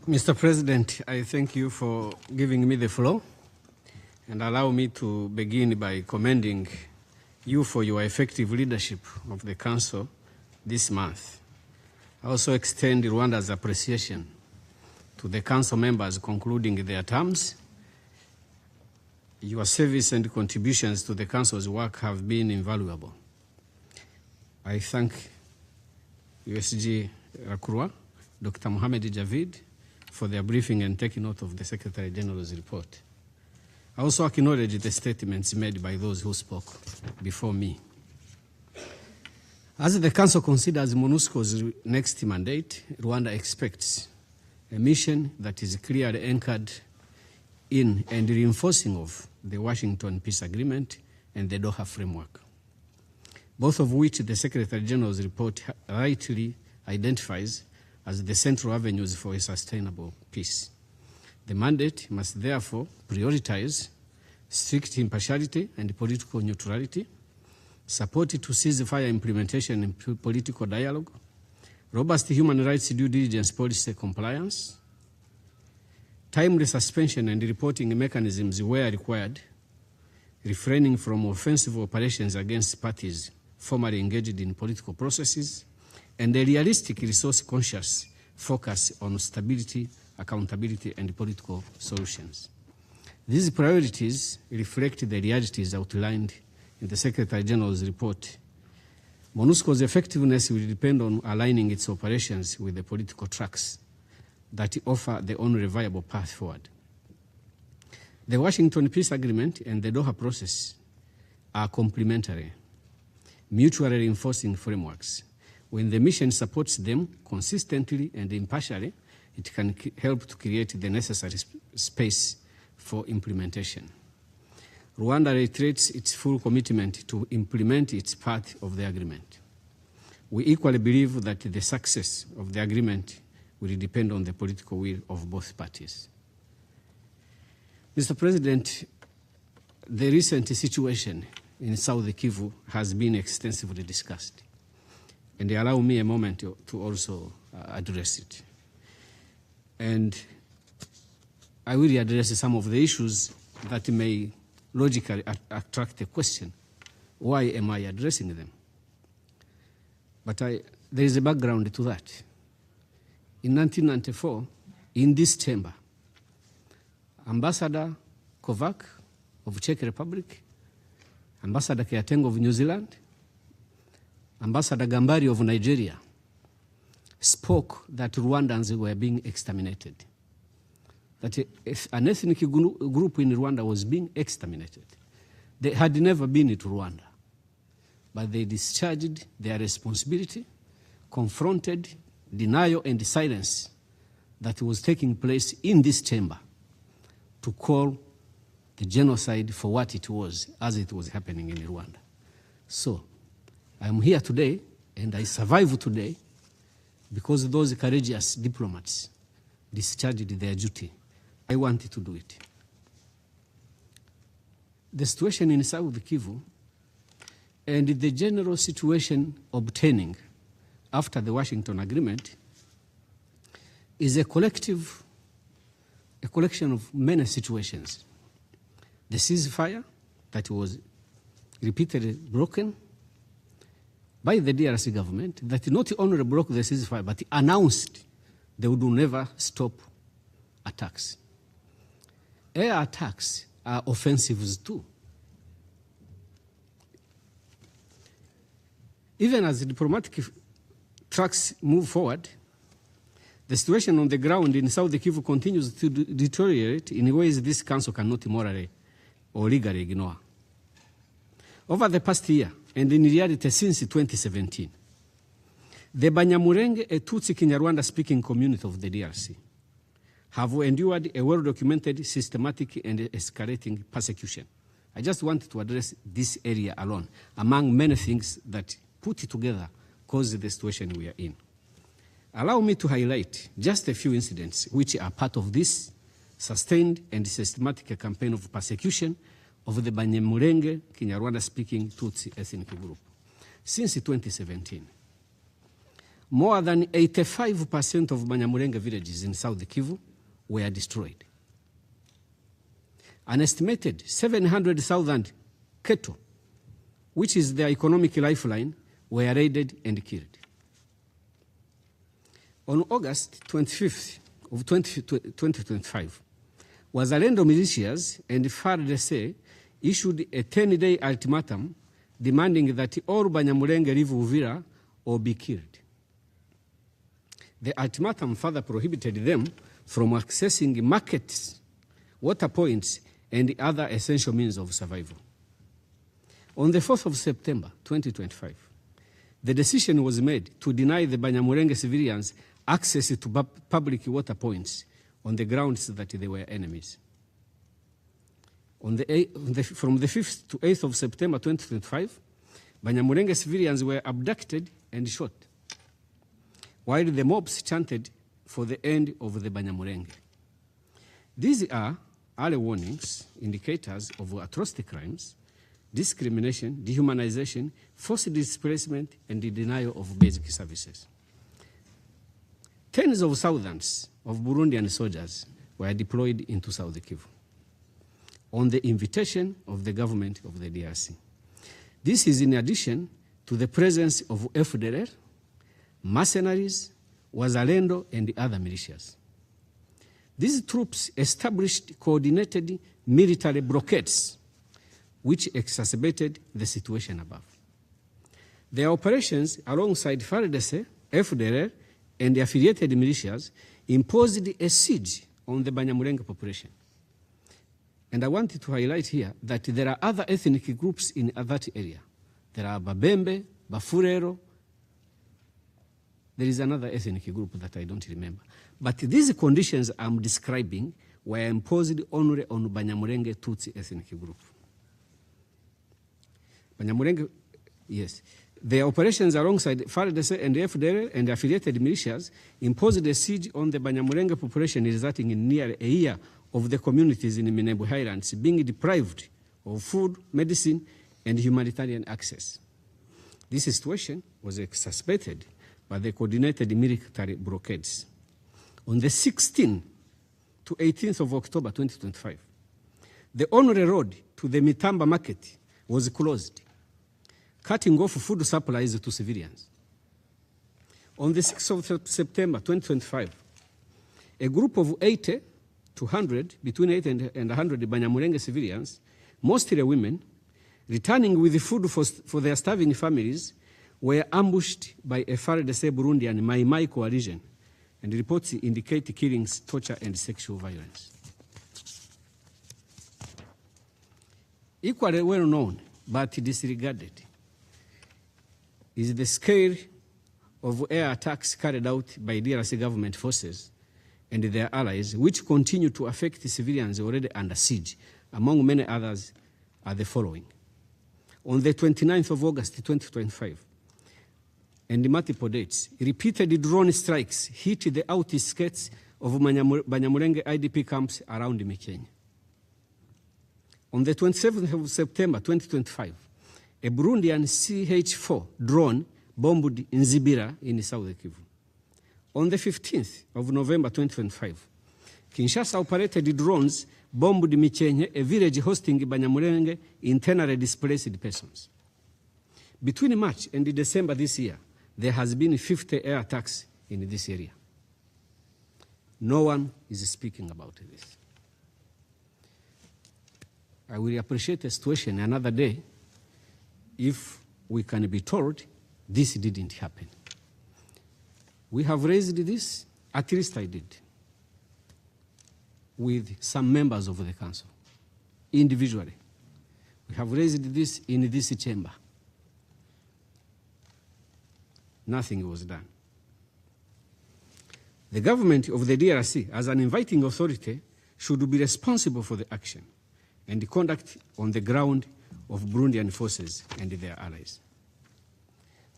Mr. President, I thank you for giving me the floor, and allow me to begin by commending you for your effective leadership of the Council this month. I also extend Rwanda's appreciation to the Council members concluding their terms. Your service and contributions to the Council's work have been invaluable. I thank USG Rakurwa, Dr. Mohamed Javid, for their briefing and taking note of the Secretary General's report. I also acknowledge the statements made by those who spoke before me. As the Council considers MONUSCO's next mandate, Rwanda expects a mission that is clearly anchored in and reinforcing of the Washington Peace Agreement and the Doha Framework, both of which the Secretary General's report rightly identifies as the central avenues for a sustainable peace. The mandate must therefore prioritize strict impartiality and political neutrality, support to ceasefire implementation and political dialogue, robust human rights due diligence policy compliance, timely suspension and reporting mechanisms where required, refraining from offensive operations against parties formally engaged in political processes, and a realistic, resource-conscious focus on stability, accountability, and political solutions. These priorities reflect the realities outlined in the Secretary General's report. MONUSCO's effectiveness will depend on aligning its operations with the political tracks that offer the only viable path forward. The Washington Peace Agreement and the Doha process are complementary, mutually reinforcing frameworks. When the mission supports them consistently and impartially, it can help to create the necessary space for implementation. Rwanda reiterates its full commitment to implement its part of the agreement. We equally believe that the success of the agreement will depend on the political will of both parties. Mr. President, the recent situation in South Kivu has been extensively discussed, and allow me a moment to also address it. And I will address some of the issues that may logically attract a question. Why am I addressing them? But there is a background to that. In 1994, in this chamber, Ambassador Kovac of Czech Republic, Ambassador Keateng of New Zealand, Ambassador Gambari of Nigeria spoke that Rwandans were being exterminated, that an ethnic group in Rwanda was being exterminated. They had never been to Rwanda, but they discharged their responsibility, confronted denial and silence that was taking place in this chamber to call the genocide for what it was as it was happening in Rwanda. So I'm here today, and I survive today because those courageous diplomats discharged their duty. I wanted to do it. The situation in South Kivu and the general situation obtaining after the Washington Agreement is a collection of many situations. The ceasefire that was repeatedly broken by the DRC government, that not only broke the ceasefire, but announced they would never stop attacks. Air attacks are offensives too. Even as the diplomatic tracks move forward, the situation on the ground in South Kivu continues to deteriorate in ways this Council cannot morally or legally ignore. Over the past year, and in reality since 2017, the Banyamulenge, a Tutsi Kinyarwanda-speaking community of the DRC, have endured a well-documented, systematic, and escalating persecution. I just want to address this area alone, among many things that put it together cause the situation we are in. Allow me to highlight just a few incidents which are part of this sustained and systematic campaign of persecution of the Banyamulenge Kinyarwanda-speaking Tutsi ethnic group. Since 2017, more than 85% of Banyamulenge villages in South Kivu were destroyed. An estimated 700,000 cattle, which is their economic lifeline, were raided and killed. On August 25th of 2025, Wazalendo militias and FARDC issued a 10-day ultimatum demanding that all Banyamulenge leave Uvira or be killed. The ultimatum further prohibited them from accessing markets, water points, and other essential means of survival. On the 4th of September 2025, the decision was made to deny the Banyamulenge civilians access to public water points on the grounds that they were enemies. From the 5th to 8th of September 2025, Banyamulenge civilians were abducted and shot, while the mobs chanted for the end of the Banyamulenge. These are early warnings, indicators of atrocity crimes, discrimination, dehumanization, forced displacement, and the denial of basic services. Tens of thousands of Burundian soldiers were deployed into South Kivu on the invitation of the government of the DRC. This is in addition to the presence of FDLR, mercenaries, Wazalendo, and other militias. These troops established coordinated military blockades which exacerbated the situation above. Their operations alongside FARDC, FDLR, and the affiliated militias imposed a siege on the Banyamulenge population. And I wanted to highlight here that there are other ethnic groups in that area. There are Babembe, Bafurero. There is another ethnic group that I don't remember. But these conditions I'm describing were imposed only on Banyamulenge Tutsi ethnic group. Banyamulenge, yes. Their operations alongside FARDC and FDLR and affiliated militias imposed a siege on the Banyamulenge population, resulting in nearly a year of the communities in Minembwe Highlands being deprived of food, medicine, and humanitarian access. This situation was exacerbated by the coordinated military blockades. On the 16th to 18th of October 2025, the only road to the Mitamba market was closed, cutting off food supplies to civilians. On the 6th of September 2025, a group of 80 to 100, between 80 and 100 Banyamulenge civilians, mostly women, returning with food for their starving families, were ambushed by a FARDC Burundian Mai coalition, and reports indicate killings, torture, and sexual violence. Equally well known, but disregarded, is the scale of air attacks carried out by DRC government forces and their allies, which continue to affect civilians already under siege. Among many others are the following. On the 29th of August 2025, and multiple dates, repeated drone strikes hit the outskirts of Banyamulenge IDP camps around Mikenya. On the 27th of September 2025, a Burundian CH-4 drone bombed Nzibira in South Kivu. On the 15th of November 2025, Kinshasa operated drones bombed Mikenya, a village hosting Banyamulenge internally displaced persons. Between March and December this year, there has been 50 air attacks in this area. No one is speaking about this. I will appreciate the situation another day if we can be told this didn't happen. We have raised this, at least I did, with some members of the council, individually. We have raised this in this chamber. Nothing was done. The government of the DRC, as an inviting authority, should be responsible for the action and the conduct on the ground of Burundian forces and their allies.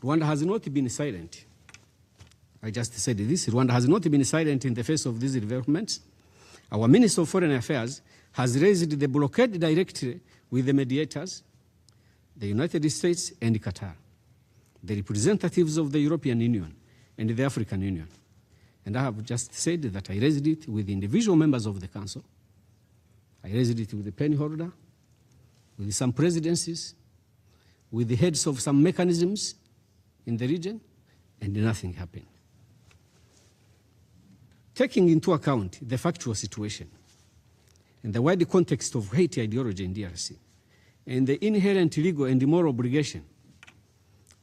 Rwanda has not been silent. I just said this. Rwanda has not been silent in the face of these developments. Our Minister of Foreign Affairs has raised the blockade directly with the mediators, the United States and Qatar, the representatives of the European Union, and the African Union. And I have just said that I raised it with individual members of the Council. I raised it with the penny holder, with some presidencies, with the heads of some mechanisms in the region, and nothing happened. Taking into account the factual situation and the wider context of hate ideology in DRC, and the inherent legal and moral obligation,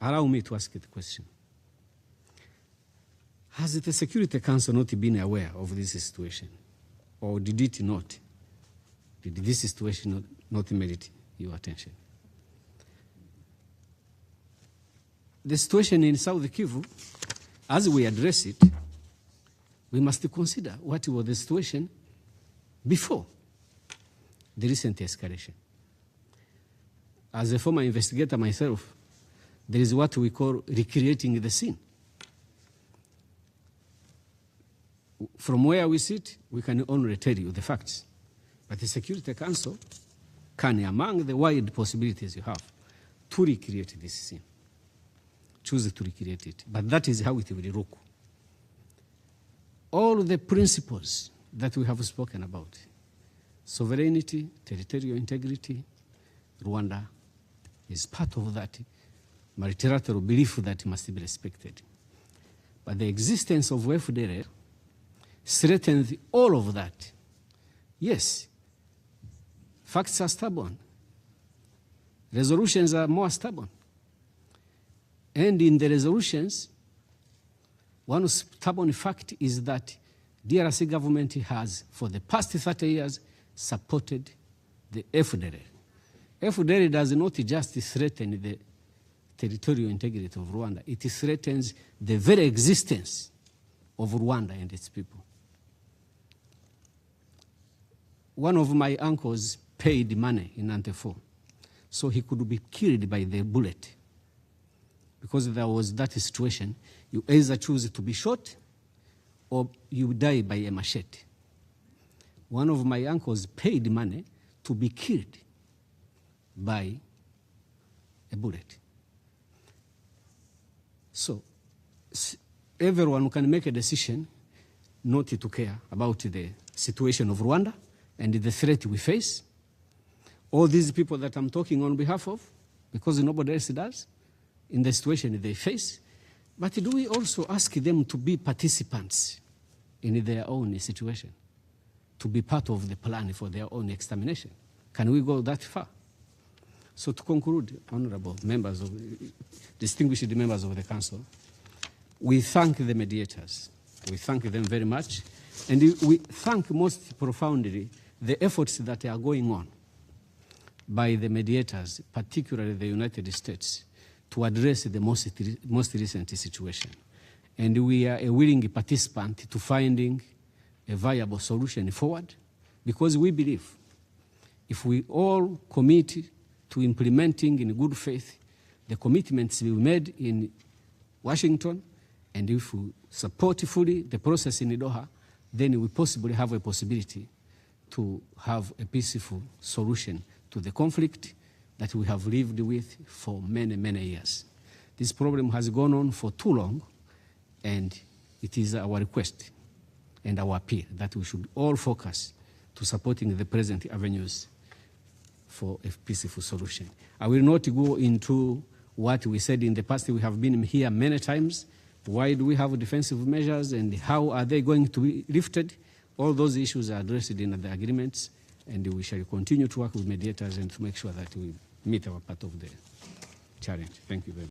allow me to ask the question. Has the Security Council not been aware of this situation? Or did it not? Did this situation not merit your attention? The situation in South Kivu, as we address it, we must consider what was the situation before the recent escalation. As a former investigator myself, there is what we call recreating the scene. From where we sit, we can only tell you the facts. But the Security Council can, among the wide possibilities you have, to recreate this scene. Choose to recreate it. But that is how it will look. All the principles that we have spoken about, sovereignty, territorial integrity, Rwanda is part of that multilateral belief that must be respected. But the existence of FDLR threatens all of that. Yes, facts are stubborn. Resolutions are more stubborn. And in the resolutions, one stubborn fact is that DRC government has, for the past 30 years, supported the FDLR. FDLR does not just threaten the territorial integrity of Rwanda, it threatens the very existence of Rwanda and its people. One of my uncles paid money in 94, so he could be killed by the bullet. Because there was that situation, you either choose to be shot or you die by a machete. One of my uncles paid money to be killed by a bullet. So everyone can make a decision not to care about the situation of Rwanda and the threat we face. All these people that I'm talking on behalf of, because nobody else does, in the situation they face. But do we also ask them to be participants in their own situation, to be part of the plan for their own extermination? Can we go that far? So to conclude, honorable members of, distinguished members of the Council, we thank the mediators. We thank them very much. And we thank most profoundly the efforts that are going on by the mediators, particularly the United States, to address the most recent situation. And we are a willing participant to finding a viable solution forward, because we believe if we all commit to implementing in good faith the commitments we made in Washington, and if we support fully the process in Doha, then we possibly have a possibility to have a peaceful solution to the conflict that we have lived with for many, many years. This problem has gone on for too long, and it is our request and our appeal that we should all focus to supporting the present avenues for a peaceful solution. I will not go into what we said in the past. We have been here many times. Why do we have defensive measures and how are they going to be lifted? All those issues are addressed in the agreements, and we shall continue to work with mediators and to make sure that we meet our part of the challenge. Thank you very much.